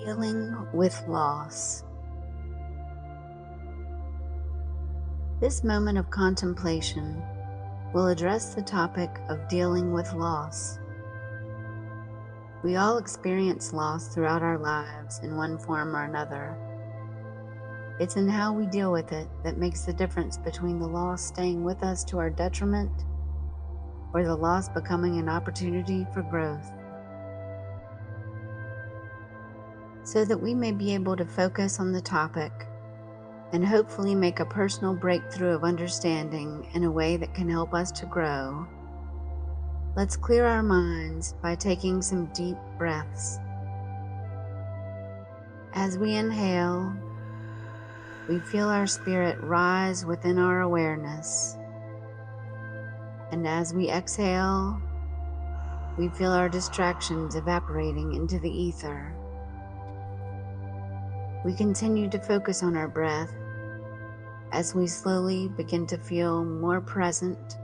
Dealing with loss. This moment of contemplation will address the topic of dealing with loss. We all experience loss throughout our lives in one form or another. It's in how we deal with it that makes the difference between the loss staying with us to our detriment or the loss becoming an opportunity for growth. So that we may be able to focus on the topic and hopefully make a personal breakthrough of understanding in a way that can help us to grow, let's clear our minds by taking some deep breaths. As we inhale, we feel our spirit rise within our awareness. And as we exhale, we feel our distractions evaporating into the ether. We continue to focus on our breath as we slowly begin to feel more present,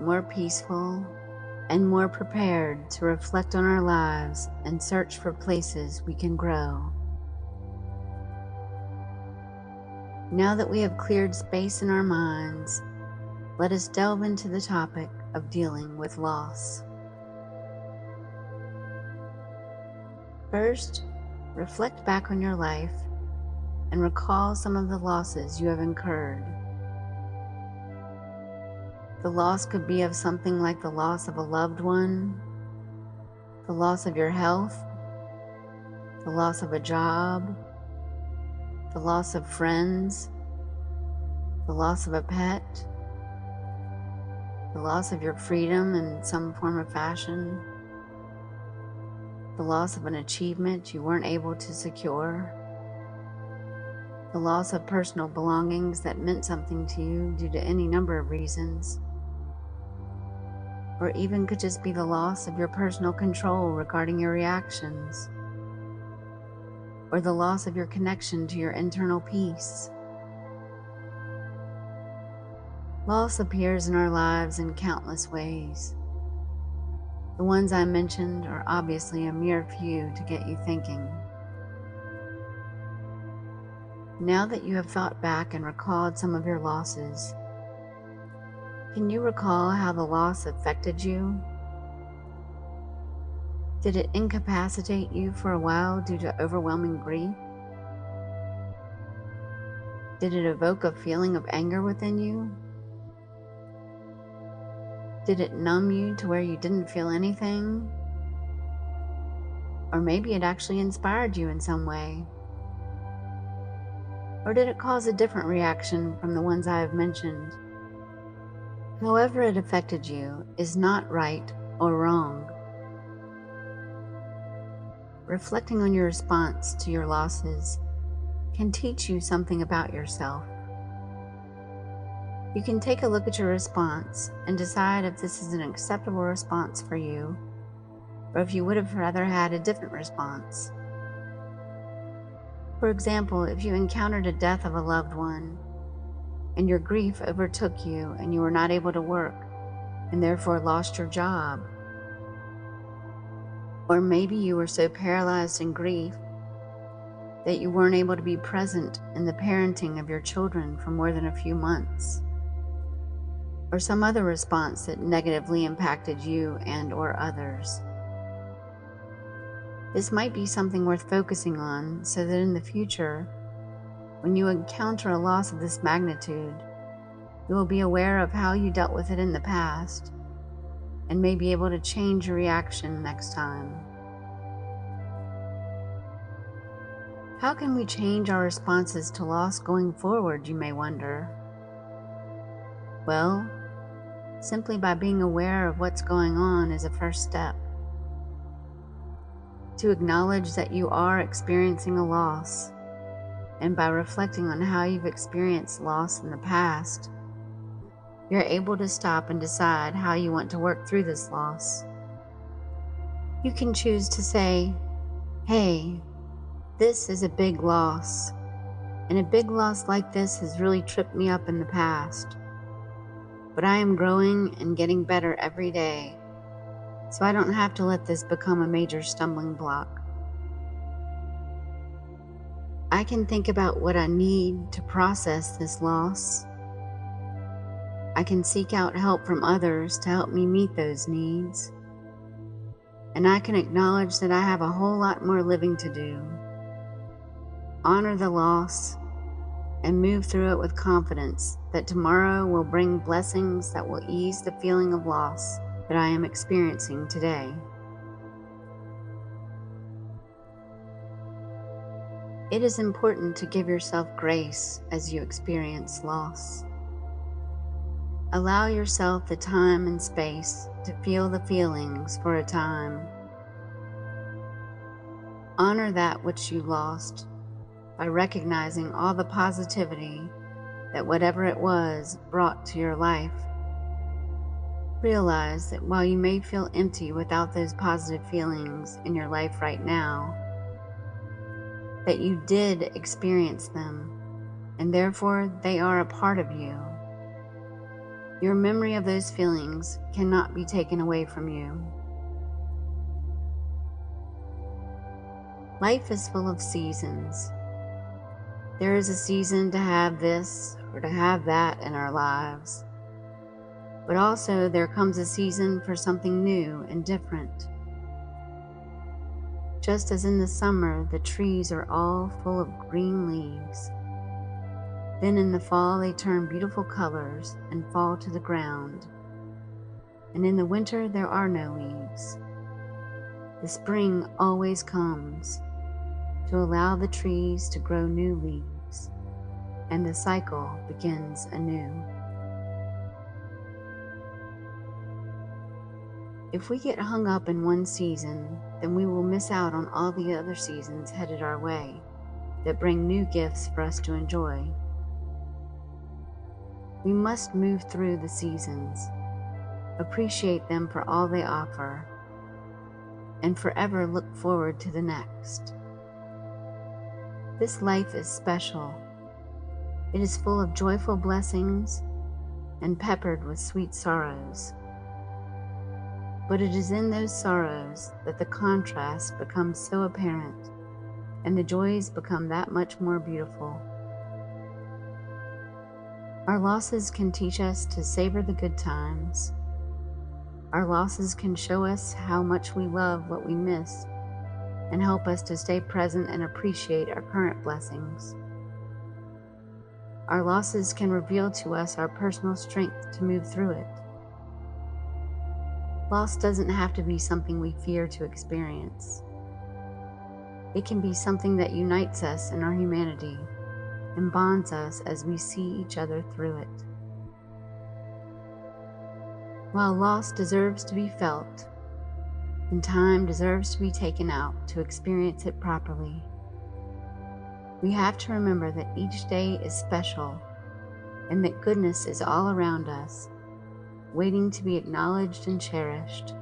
more peaceful, and more prepared to reflect on our lives and search for places we can grow. Now that we have cleared space in our minds, let us delve into the topic of dealing with loss. First, reflect back on your life and recall some of the losses you have incurred. The loss could be of something like the loss of a loved one, the loss of your health, the loss of a job, the loss of friends, the loss of a pet, the loss of your freedom in some form of fashion, the loss of an achievement you weren't able to secure, the loss of personal belongings that meant something to you due to any number of reasons, or even could just be the loss of your personal control regarding your reactions, or the loss of your connection to your internal peace. Loss appears in our lives in countless ways. The ones I mentioned are obviously a mere few to get you thinking. Now that you have thought back and recalled some of your losses, can you recall how the loss affected you? Did it incapacitate you for a while due to overwhelming grief? Did it evoke a feeling of anger within you? Did it numb you to where you didn't feel anything? Or maybe it actually inspired you in some way? Or did it cause a different reaction from the ones I have mentioned? However it affected you is not right or wrong. Reflecting on your response to your losses can teach you something about yourself. You can take a look at your response and decide if this is an acceptable response for you, or if you would have rather had a different response. For example, if you encountered a death of a loved one, and your grief overtook you and you were not able to work, and therefore lost your job. Or maybe you were so paralyzed in grief that you weren't able to be present in the parenting of your children for more than a few months. Or some other response that negatively impacted you and or others. This might be something worth focusing on so that in the future, when you encounter a loss of this magnitude, you will be aware of how you dealt with it in the past and may be able to change your reaction next time. How can we change our responses to loss going forward, you may wonder? Well, simply by being aware of what's going on is a first step. To acknowledge that you are experiencing a loss, and by reflecting on how you've experienced loss in the past, you're able to stop and decide how you want to work through this loss. You can choose to say, hey, this is a big loss, and a big loss like this has really tripped me up in the past. But I am growing and getting better every day, so I don't have to let this become a major stumbling block. I can think about what I need to process this loss. I can seek out help from others to help me meet those needs. And I can acknowledge that I have a whole lot more living to do. Honor the loss and move through it with confidence that tomorrow will bring blessings that will ease the feeling of loss that I am experiencing today. It is important to give yourself grace as you experience loss. Allow yourself the time and space to feel the feelings for a time. Honor that which you lost by recognizing all the positivity that whatever it was brought to your life. Realize that while you may feel empty without those positive feelings in your life right now, that you did experience them, and therefore they are a part of you. Your memory of those feelings cannot be taken away from you. Life is full of seasons. There is a season to have this or to have that in our lives. But also there comes a season for something new and different. Just as in the summer the trees are all full of green leaves, then in the fall they turn beautiful colors and fall to the ground. And in the winter there are no leaves. The spring always comes to allow the trees to grow new leaves, and the cycle begins anew. If we get hung up in one season, then we will miss out on all the other seasons headed our way that bring new gifts for us to enjoy. We must move through the seasons, appreciate them for all they offer, and forever look forward to the next. This life is special. It is full of joyful blessings and peppered with sweet sorrows. But it is in those sorrows that the contrast becomes so apparent and the joys become that much more beautiful. Our losses can teach us to savor the good times. Our losses can show us how much we love what we miss and help us to stay present and appreciate our current blessings. Our losses can reveal to us our personal strength to move through it. Loss doesn't have to be something we fear to experience. It can be something that unites us in our humanity and bonds us as we see each other through it. While loss deserves to be felt, and time deserves to be taken out to experience it properly, we have to remember that each day is special and that goodness is all around us, waiting to be acknowledged and cherished.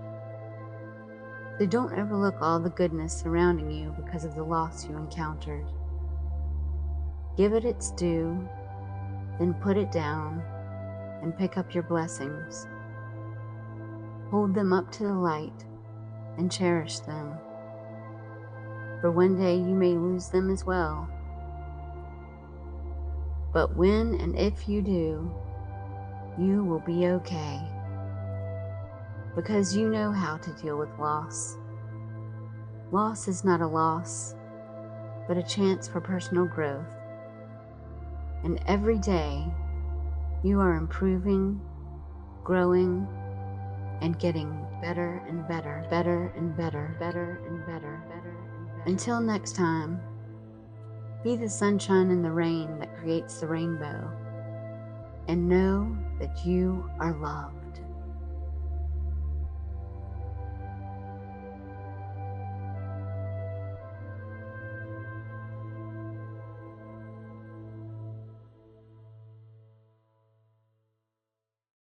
So don't overlook all the goodness surrounding you because of the loss you encountered. Give it its due, then put it down and pick up your blessings. Hold them up to the light and cherish them, for one day you may lose them as well. But when and if you do, you will be okay, because you know how to deal with loss. Loss is not a loss, but a chance for personal growth. And every day, you are improving, growing, and getting better and better, better and better, better and better, better and better. Until next time, be the sunshine and the rain that creates the rainbow, and know that you are loved.